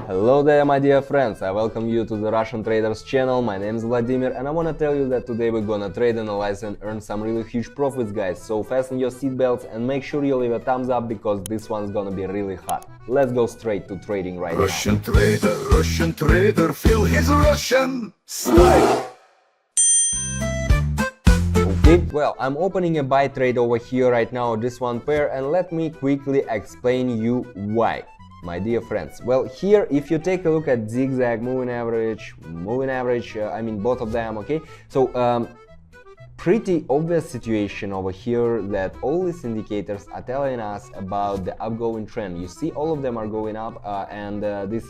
Hello there, my dear friends. I welcome you to the Russian Traders channel. My name is Vladimir and I want to tell you that today we're gonna trade, analyze and earn some really huge profits, guys. So fasten your seatbelts and make sure you leave a thumbs up because this one's gonna be really hot. Let's go straight to trading right now. Russian trader, feel his Russian style. Okay, well, I'm opening a buy trade over here right now, this one pair, and let me quickly explain you why. My dear friends, well, here if you take a look at zigzag, moving average, I mean both of them, okay, so pretty obvious situation over here that all these indicators are telling us about the upgoing trend. You see, all of them are going up, and this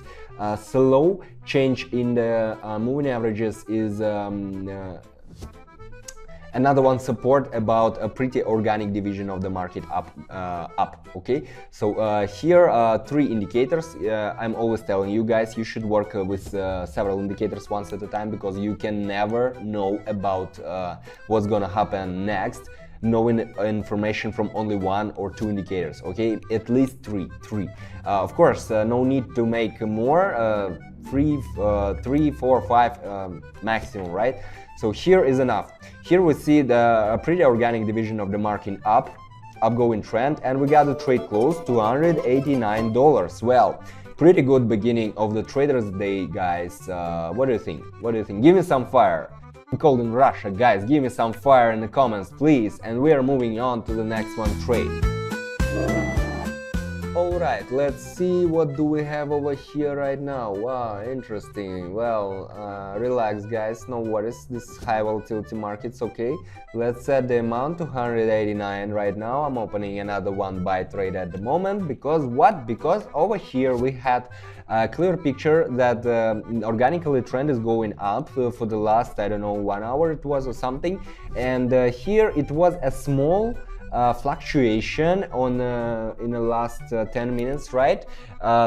slow change in the moving averages is another one support about a pretty organic division of the market up, okay. So here three indicators. I'm always telling you guys you should work with several indicators once at a time because you can never know about what's gonna happen next knowing information from only one or two indicators, okay, at least three. Of course, no need to make more, 3, 4, 5 maximum, right? So here is enough. Here we see the pretty organic division of the market upgoing trend, and we got the trade close, $289. Well, pretty good beginning of the traders day, guys. What do you think? Give me some fire. I'm called in Russia, guys. Give me some fire in the comments, please. And we are moving on to the next one trade. Alright, let's see what do we have over here right now. Wow, interesting. Well, relax, guys, no worries. This is high volatility markets, okay. Let's set the amount to 189 right now. I'm opening another one buy trade at the moment because what? Because over here we had a clear picture that organically trend is going up for the last, I don't know, 1 hour it was or something, and here it was a small fluctuation on in the last 10 minutes, right?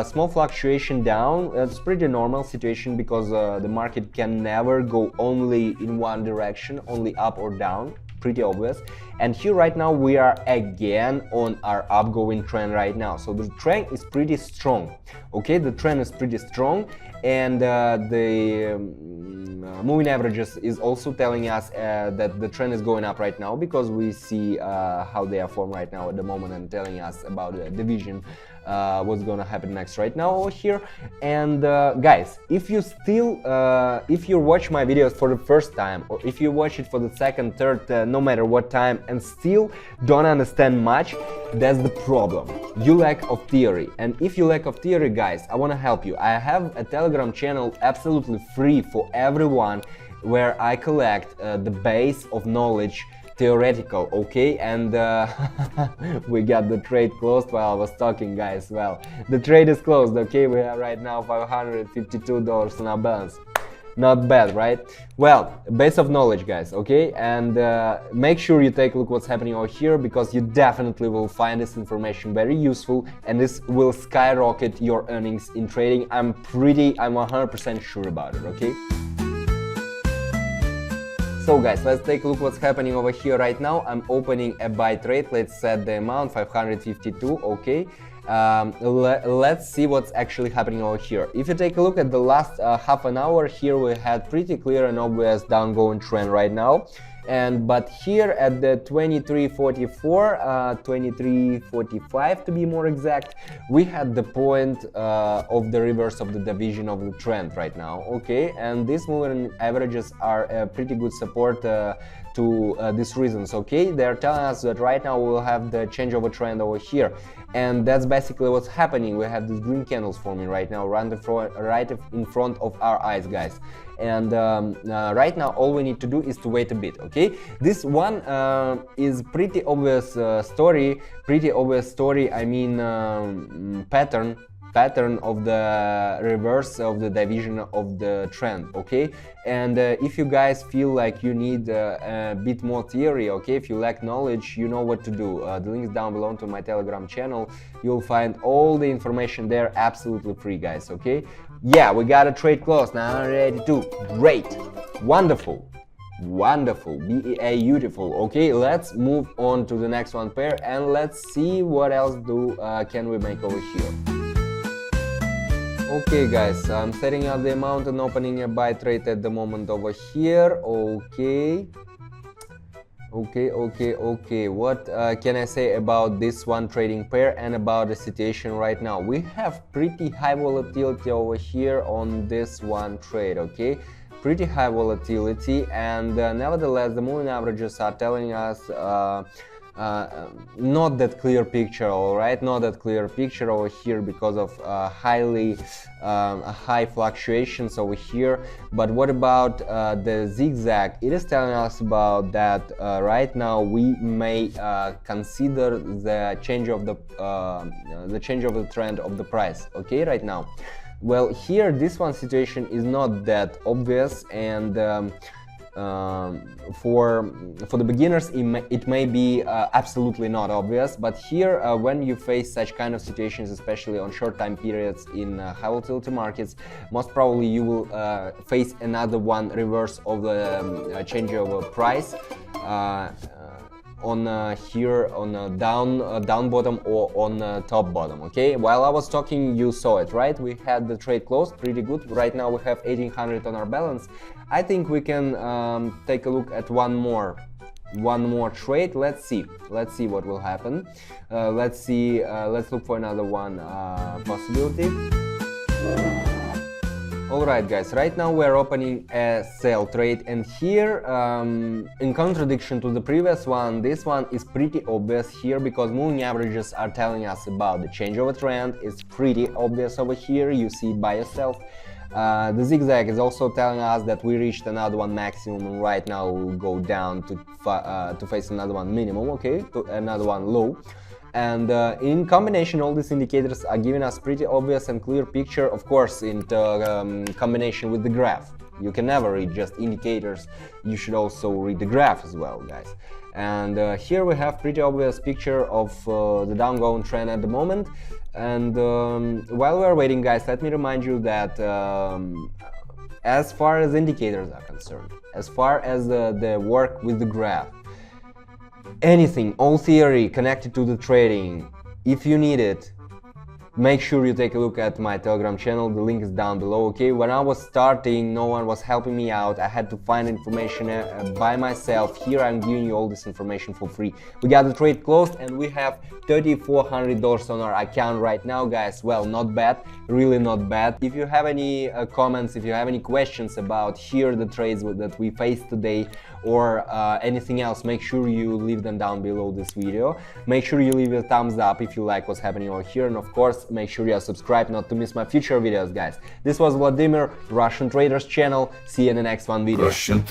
Small fluctuation down. It's pretty normal situation because the market can never go only in one direction, only up or down, pretty obvious. And here right now we are again on our upgoing trend right now, so the trend is pretty strong, okay. The trend is pretty strong, and the moving averages is also telling us that the trend is going up right now because we see how they are formed right now at the moment and telling us about the division, what's gonna happen next right now over here. And guys, if you still if you watch my videos for the first time, or if you watch it for the second, third, no matter what time, and still don't understand much, that's the problem. You lack of theory. And if you lack of theory, guys, I want to help you. I have a Telegram channel absolutely free for everyone where I collect the base of knowledge, theoretical, okay. And we got the trade closed while I was talking, guys. Well, the trade is closed, okay. We have right now $552 on our balance. Not bad, right? Well, base of knowledge, guys, okay. And make sure you take a look what's happening over here because you definitely will find this information very useful, and this will skyrocket your earnings in trading. I'm 100% sure about it, okay. So guys, let's take a look what's happening over here right now. I'm opening a buy trade. Let's set the amount 552, okay. Let's see what's actually happening over here. If you take a look at the last half an hour, here we had pretty clear and obvious downgoing trend right now. But here at the 2344, 2345 to be more exact, we had the point of the reverse of the division of the trend right now, okay. And these moving averages are a pretty good support to these reasons, okay. They're telling us that right now we'll have the change of a trend over here, and that's basically what's happening. We have these green candles forming right now right in front of our eyes, guys. And right now all we need to do is to wait a bit, okay. This one is pretty obvious story, I mean pattern of the reverse of the division of the trend, okay. And if you guys feel like you need a bit more theory, okay, if you lack knowledge, you know what to do. The link is down below to my Telegram channel. You'll find all the information there absolutely free, guys, okay. Yeah, we got a trade closed, 982, great, wonderful, beautiful. Okay, let's move on to the next one pair and let's see what else can we make over here. Okay guys, I'm setting up the amount and opening a buy trade at the moment over here. Okay. What can I say about this one trading pair and about the situation right now? We have pretty high volatility over here on this one trade, okay? Pretty high volatility, and nevertheless the moving averages are telling us not that clear picture, all right, not that clear picture over here because of high fluctuations over here. But what about the zigzag? It is telling us about that right now we may consider the change of the trend of the price, okay, right now. Well, here this one situation is not that obvious, and for the beginners it may be absolutely not obvious, but here when you face such kind of situations, especially on short time periods in high volatility markets, most probably you will face another one reverse of the change of price on here on down bottom or on top bottom, okay? While I was talking, you saw it, right? We had the trade closed pretty good. Right now we have 1800 on our balance. I think we can take a look at one more trade. Let's see what will happen. Let's look for another one possibility. Alright guys, right now we're opening a sell trade, and here in contradiction to the previous one, this one is pretty obvious here because moving averages are telling us about the change of a trend. It's pretty obvious over here, you see it by yourself. The zigzag is also telling us that we reached another one maximum, and right now we'll go down to face another one minimum, okay, to another one low. And in combination, all these indicators are giving us pretty obvious and clear picture, of course, in combination with the graph. You can never read just indicators, you should also read the graph as well, guys. And here we have pretty obvious picture of the downgoing trend at the moment. And while we're waiting, guys, let me remind you that as far as indicators are concerned, as far as the work with the graph, anything, all theory connected to the trading, if you need it, make sure you take a look at my Telegram channel, the link is down below, okay? When I was starting, no one was helping me out, I had to find information by myself. Here I'm giving you all this information for free. We got the trade closed and we have $3,400 on our account right now, guys. Well, not bad, really not bad. If you have any comments, if you have any questions about here the trades that we faced today, or anything else, make sure you leave them down below this video. Make sure you leave a thumbs up if you like what's happening over here, and of course make sure you are subscribed not to miss my future videos, guys. This was Vladimir, Russian Traders channel. See you in the next one video. Russian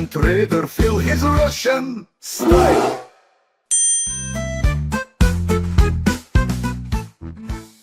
trader, feel his Russian style.